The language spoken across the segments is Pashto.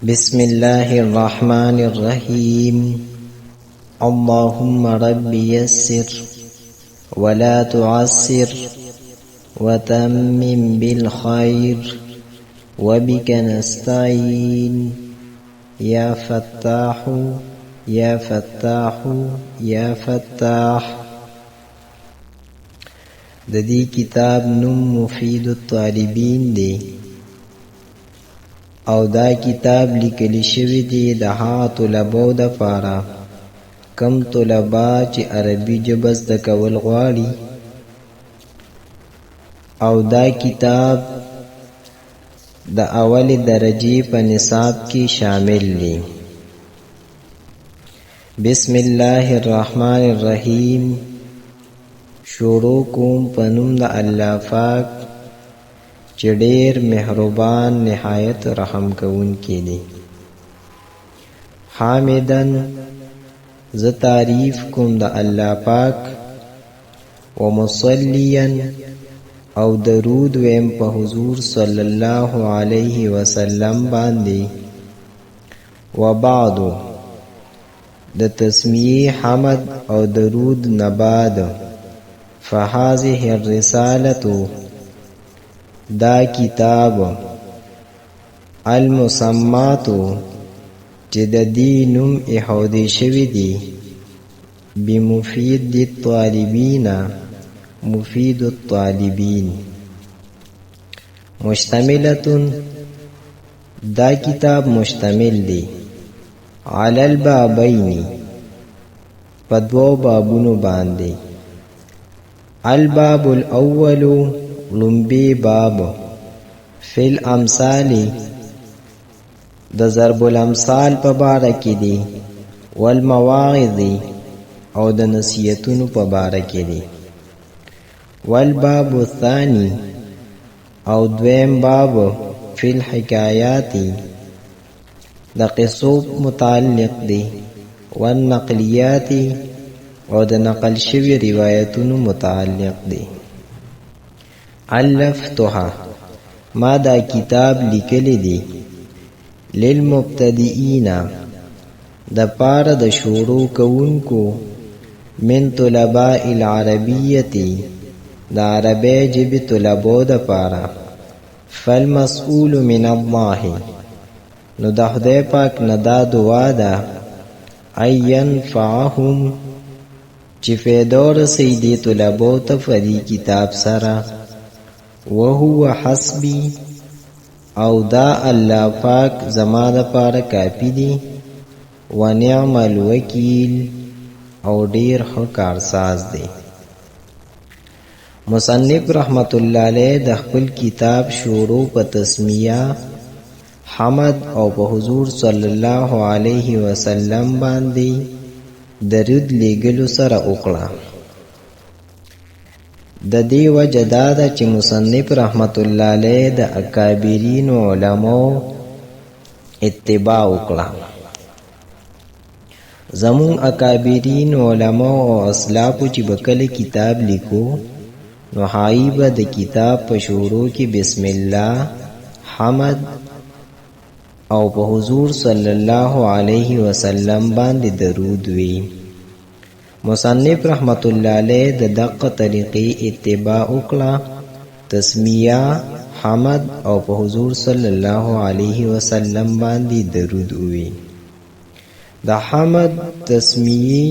بسم الله الرحمن الرحيم. اللهم رب يسر ولا تعسر وتمم بالخير وبك نستعين يا فتاح يا فتاح يا فتاح. د دې کتاب نوم مفید الطالبین دی او دا کتاب لیکل شوی دی د هغه طلبو د پاره کم طلبا چې عربي ژبه زده کول غواړي، او دا کتاب د اول درجه په نصاب کې شامل دی. بسم الله الرحمن الرحیم. شروع کوم په نوم د الله پاک چې ډېر مهربان نهایت رحم کوونکی دی. حامدن ز تعریف کوم د الله پاک، و مصلیا او درود ویم په حضور صلی الله علیه وسلم باندې. و بعد د تسمیه حمد او درود نباد، فهذه الرسالة دا کتاب المسمات چې د دې نوم ایښودل شوی دی بمفید الطالبین، مفید الطالبین. مشتملتن دا کتاب مشتمل دی علی البابین په دوو بابونو باندې. الباب الاول لومبی باب فی الامثال د ضرب الامثال په باره کې دی، والمواعظ او د نصیحتونو په باره کې دی. والباب الثانی او دویم باب فی الحکایات د قصو متعلق دی، والنقلیات او د نقل شوی روایتونو متعلق دی. الفتها ما دا کتاب لیکلی دی للمبتدئین د پاره د شروع کوونکو، من طلباء العربیت د عربی ژبې طلبو د پاره. فالمسئول من الله نو د خدای پاک نه دا دعا ده ان ينفعهم چې فایده ورسوي دې طلبو ته په دې کتاب سره. وهو حسبی او دا الله پاک زما د پاره کافی دی. ونعم الوکیل او ډیر ښه کارساز دی. مصنف رحمت الله علیه د خپل کتاب شروع په تسمیه حمد او په حضور صلی الله علیه وسلم باندې درود لېږلو سره وکړه. د دې وجه دا ده چې مصنف رحمت الله علیه د اکابرین علماء اتباع وکړه. زمون اکابرین علماء او اسلافو چې به کله کتاب لیکو نو هغوی به د کتاب په شروع کې بسم الله، حمد او په حضور صلی الله علیه وسلم باندې درود وی. مصنف رحمت الله علیه د دقه طریقې اتباع وکړه. تسمیه، حمد او په حضور صلی الله علیه وسلم باندې درود وی. د حمد، تسمیه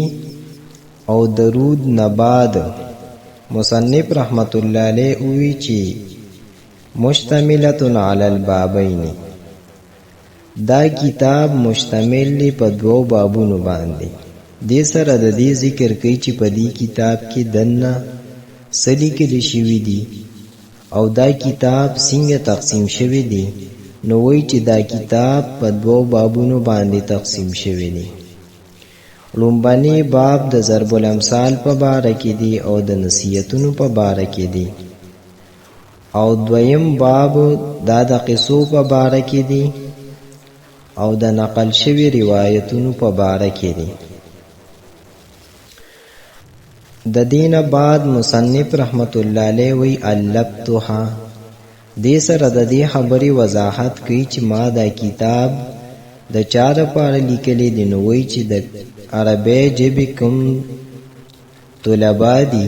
او درود نه بعد مصنف رحمت الله علیه وی چې مشتملتن علی البابین، دا کتاب مشتمل دی په دوو بابونو باندې. دې سره د دې ذکر کوي چې په دې کتاب کې دنه څه لیکل شوي دي او دا کتاب څنګه تقسیم شوی دی. نو وایي چې دا کتاب په دوو بابونو باندې تقسیم شوی دی. لومبنی باب د ضرب الامثال په باره کې دی او د نصیحتونو په باره کې دی، او دویم باب دا د قصو په باره کې دی او د نقل شوی روایتونو په باره کې دی. د دینه بعد مصنف رحمت الله علیه وی الفتها دې سره د دې خبرې وضاحت کوي چې ما دا کتاب د چا دپاره لیکلی دی نو وایي چې د عربی ژبې کوم طلبا دي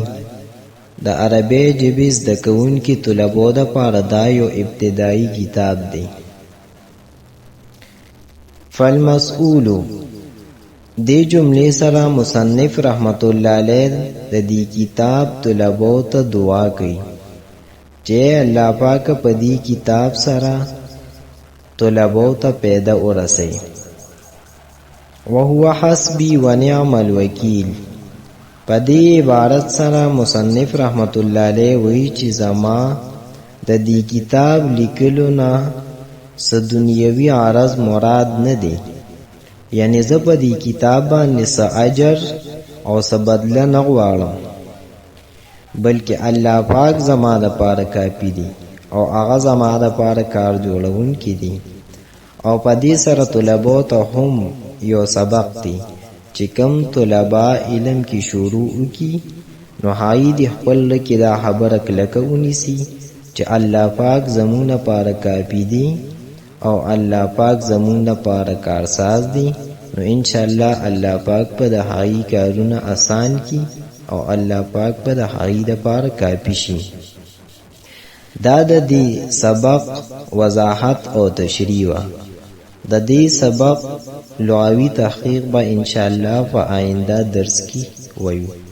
د عربی ژبې زده کوونکي طلبو دپاره دا یو ابتدایي کتاب دی. فالمسئولو دې جملې سره مصنف رحمت الله علیه د دې کتاب طلبو ته دعا کوي چې الله پاک په دې کتاب سره طلبو ته پیدا ورسي. وهو حسبي ونعم الوکیل. په دې عبارت سره مصنف رحمت الله علیه وایي چې زما د دې کتاب لیکلو نه څه دنیوي عرض مراد نه دی، یعنی زه په دې کتاب باندې څه اجر او څه بدله نه غواړم، بلکې الله پاک زما دپاره کافي دی او هغه زما دپاره کار جوړونکی دی. او په دې سره طلبو ته هم یو سبق دی چې کم طلبا علم کې شروع وکي نو هغوی د خپل کې دا خبره کلکه ونیسي چې الله پاک زموږ لپاره کافي دی او الله پاک زموږ لپاره کارساز دی. نو انشاءالله الله پاک په د هغوی کارونه آسان کی او الله پاک په د هغوی دپاره کافي شي. دا د دې سبق وضاحت او تشریح وه. د دې سبق لغوي تحقیق به انشاءالله په آینده درس کې وایو.